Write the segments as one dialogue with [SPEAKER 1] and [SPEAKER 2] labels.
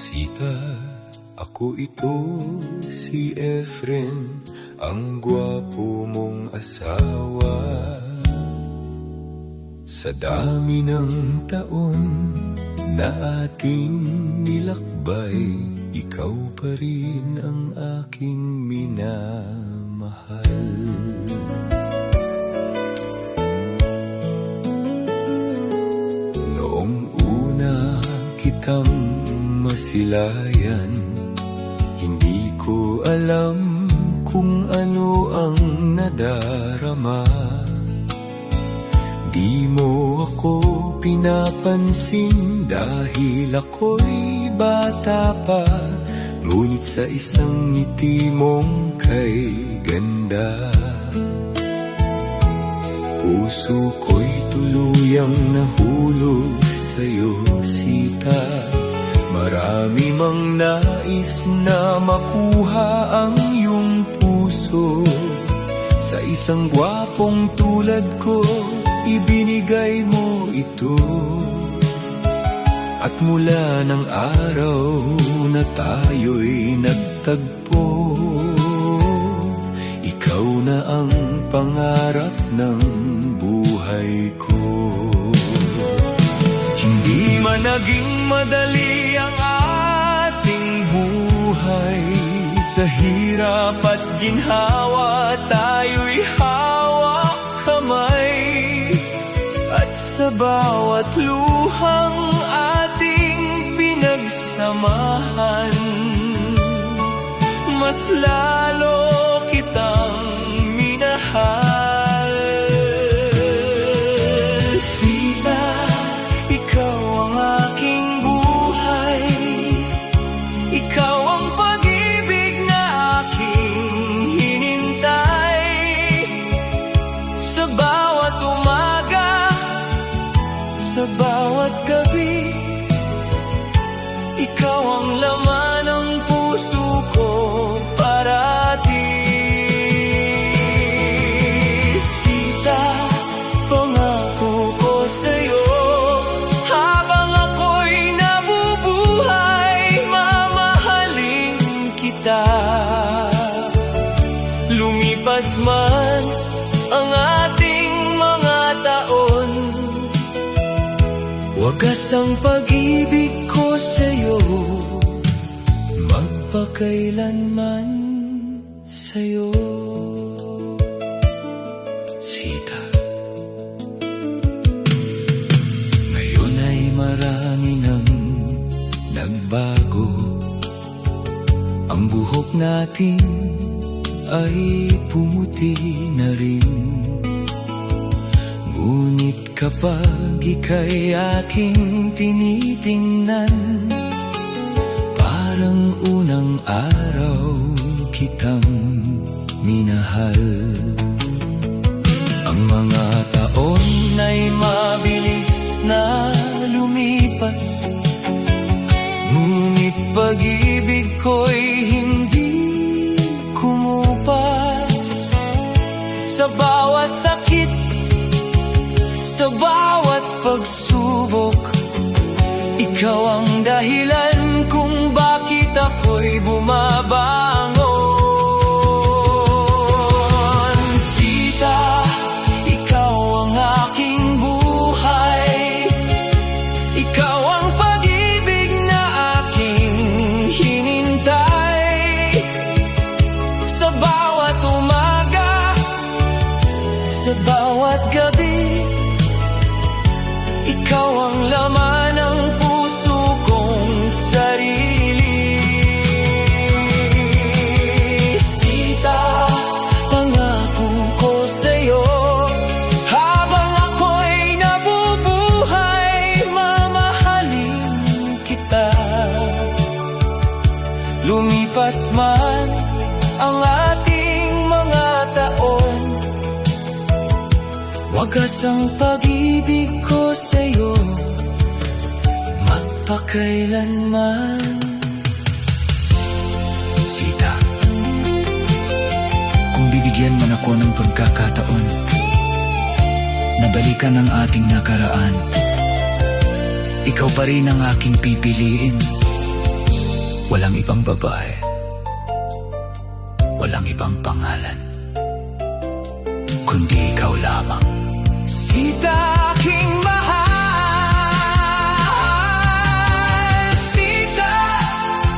[SPEAKER 1] Sita, ako ito si Efren, ang gwapo mong asawa. Sa dami ng taon na ating nilakbay, ikaw pa rin ang aking minamahal. Noong una kitang masilayan, hindi ko alam kung ano ang nadarama. Di mo ako pinapansin dahil ako'y bata pa, ngunit sa isang ngiti mong kay ganda, puso ko'y tuluyang nahulog sa'yo, Sita. Marami mang nais na makuha ang iyong puso, sa isang gwapong tulad ko ibinigay mo ito. At mula ng araw na tayo'y nagtagpo, ikaw na ang pangarap ng buhay ko. Hindi man naging madali ang ating buhay, sa hirap at ginhawa tayo'y hawak kamay. At sa bawat luhang ating pinagsamahan, mas lalo kitang minahal. Sita, ikaw ang aking buhay, ikaw ang pag-ibig na aking hinintay. Sa bawat umaga, sa bawat gabi, ikaw ang laman ng puso ko parati. Sita, pangako ko sa'yo, habang ako'y nabubuhay, mamahalin kita. Lumipas man ang ating mga taon, wagas ang pag-ibig ko sa'yo, magpakailanman sa'yo. Sita, ngayon ay marami nang nagbago. Ang buhok natin ay pumuti na rin, ngunit kapag ika'y aking tinitingnan, parang unang araw kitang minahal. Ang mga taon ay mabilis na lumipas, ngunit pag-ibig ko'y hindi kumupas. Sa bawat sakit, sa bawat pagsubok, ikaw ang dahilan kung bakit ako'y bumabangon. Sita, ikaw ang aking buhay, ikaw ang pag-ibig na aking hinintay. Sa bawat umaga, sa bawat gabi, ikaw ang laman ng puso kong sarili. Sita, pangako ko sa'yo, habang ako'y nabubuhay, mamahalin kita. Lumipas man ang ating mga taon, wagas ang pag-ibig ko sa'yo, magpakailanman. Sita, kung bibigyan man ako ng pagkakataon na balikan ang ating nakaraan, ikaw pa rin ang aking pipiliin. Walang ibang babae, walang ibang pangalan, kundi ikaw lamang. Sita, aking mahal. Sita,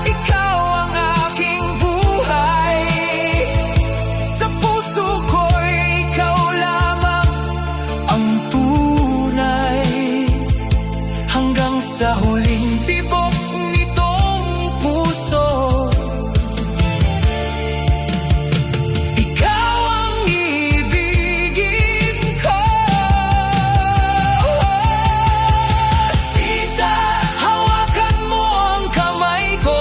[SPEAKER 1] ikaw ang aking buhay. Sa puso ko'y ikaw lamang ang tunay. Hanggang sa huling tibok nitong puso, ikaw ang ibigin ko. Sita, hawakan mo ang kamay ko.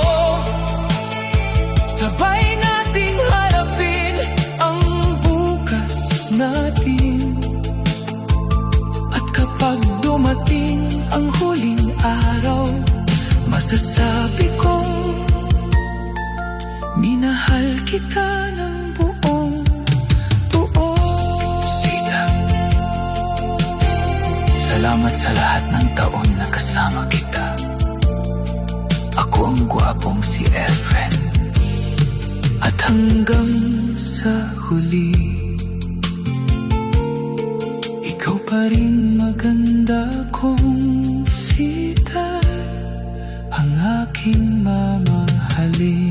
[SPEAKER 1] Sabay nating harapin ang bukas natin. At kapag dumating ang huling araw, masasabi kong minahal kita ng buong buo. Sita, salamat sa lahat ng taon na kasama kita. Ako ang gwapong si Efren. At hanggang sa huli, ikaw pa rin maganda kong Sita, ang aking mamahalin.